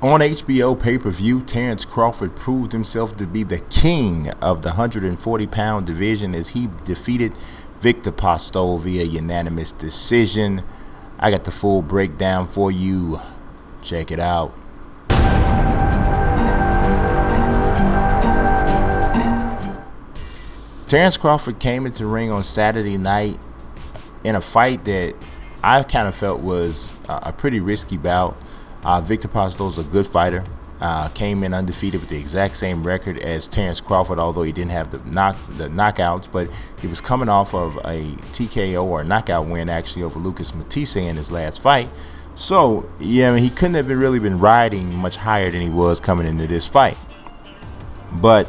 On HBO pay-per-view, Terence Crawford proved himself to be the king of the 140-pound division as he defeated Viktor Postol via unanimous decision. I got the full breakdown for you. Check it out. Terence Crawford came into the ring on Saturday night in a fight that I kind of felt was a pretty risky bout. Viktor Postol is a good fighter. Came in undefeated with the exact same record as Terence Crawford, although he didn't have the knockouts, but he was coming off of a TKO or a knockout win actually over Lucas Matisse in his last fight. So yeah, I mean, he couldn't have really been riding much higher than he was coming into this fight. But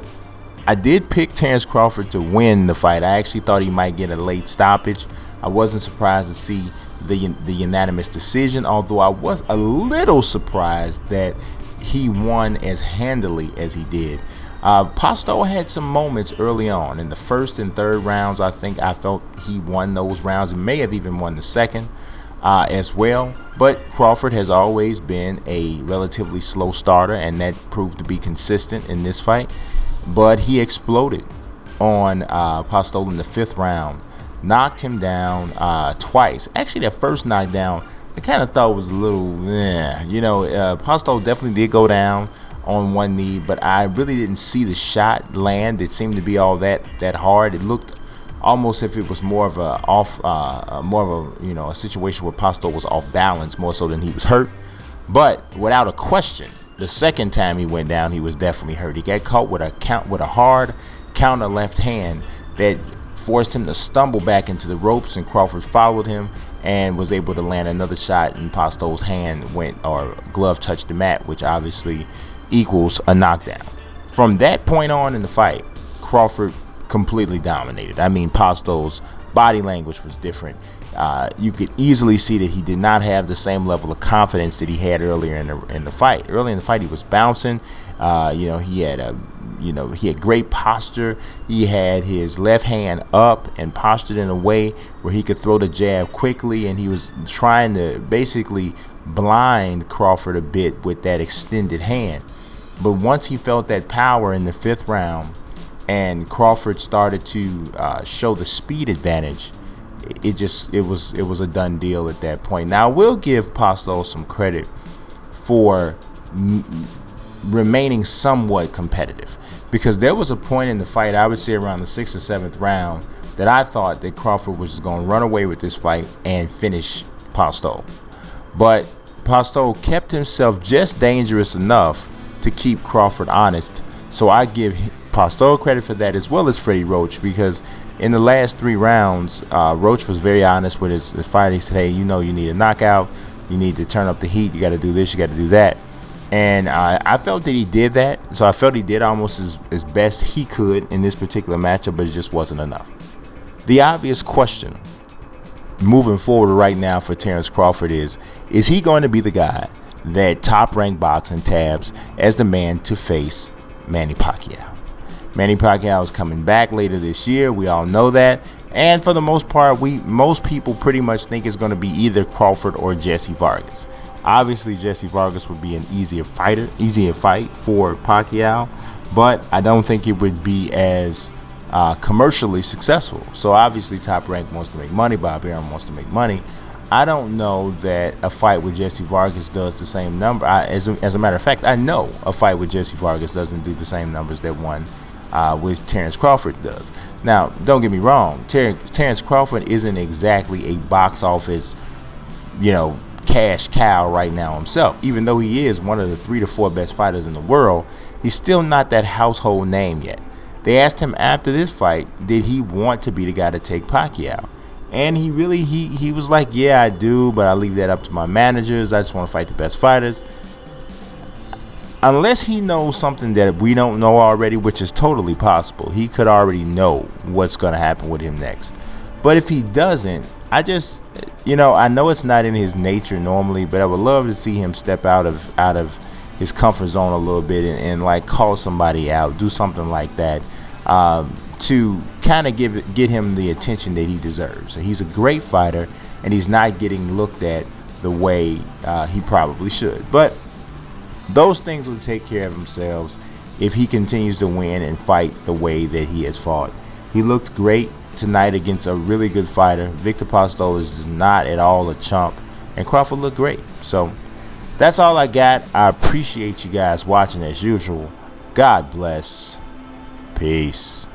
I did pick Terence Crawford to win the fight. I actually thought he might get a late stoppage. I wasn't surprised to see the unanimous decision, although I was a little surprised that he won as handily as he did. Postol had some moments early on in the first and third rounds. I felt he won those rounds and may have even won the second as well. But Crawford has always been a relatively slow starter, and that proved to be consistent in this fight. But he exploded on Postol in the fifth round, knocked him down twice. Actually, that first knockdown, I kind of thought was a little, Postol definitely did go down on one knee, but I really didn't see the shot land. It seemed to be all that hard. It looked almost if it was more of a situation where Postol was off balance more so than he was hurt. But without a question, the second time he went down, he was definitely hurt. He got caught with a hard counter left hand that forced him to stumble back into the ropes, and Crawford followed him and was able to land another shot, and Postol's hand glove touched the mat, which obviously equals a knockdown. From that point on in the fight, Crawford completely dominated. I mean, Postol's body language was different. You could easily see that he did not have the same level of confidence that he had earlier in the fight. Early in the fight, he was bouncing. He had great posture. He had his left hand up and postured in a way where he could throw the jab quickly, and he was trying to basically blind Crawford a bit with that extended hand. But once he felt that power in the fifth round and Crawford started to show the speed advantage, it was a done deal at that point. Now, I will give Postol some credit for remaining somewhat competitive, because there was a point in the fight, I would say around the 6th or 7th round, that I thought that Crawford was just going to run away with this fight and finish Postol. But Postol kept himself just dangerous enough to keep Crawford honest. So I give Postol credit for that, as well as Freddie Roach, because in the last 3 rounds, Roach was very honest with his fight. He said, hey, you need a knockout. You need to turn up the heat. You got to do this. You got to do that. And I felt that he did that. So I felt he did almost as best he could in this particular matchup, but it just wasn't enough. The obvious question moving forward right now for Terence Crawford is he going to be the guy that Top Rank Boxing tabs as the man to face Manny Pacquiao? Manny Pacquiao is coming back later this year. We all know that. And for the most part, most people pretty much think it's going to be either Crawford or Jesse Vargas. Obviously, Jesse Vargas would be an easier fight for Pacquiao, but I don't think it would be as commercially successful. So obviously, Top Rank wants to make money. Bob Arum wants to make money. I don't know that a fight with Jesse Vargas does the same number. As a matter of fact, I know a fight with Jesse Vargas doesn't do the same numbers that one with Terence Crawford does. Now, don't get me wrong. Terence Crawford isn't exactly a box office, cash cow right now himself. Even though he is one of the 3 to 4 best fighters in the world, he's still not that household name yet. They asked him after this fight, did he want to be the guy to take Pacquiao? And he was like, yeah, I do, but I leave that up to my managers. I just want to fight the best fighters. Unless he knows something that we don't know already, which is totally possible. He could already know what's going to happen with him next. But if he doesn't, I just, I know it's not in his nature normally, but I would love to see him step out of his comfort zone a little bit and like call somebody out, do something like that, to kind of get him the attention that he deserves. So he's a great fighter, and he's not getting looked at the way he probably should. But those things will take care of themselves if he continues to win and fight the way that he has fought. He looked great tonight against a really good fighter. Viktor Postol is just not at all a chump, and Crawford looked great. So that's all I got. I appreciate you guys watching as usual. God bless. Peace.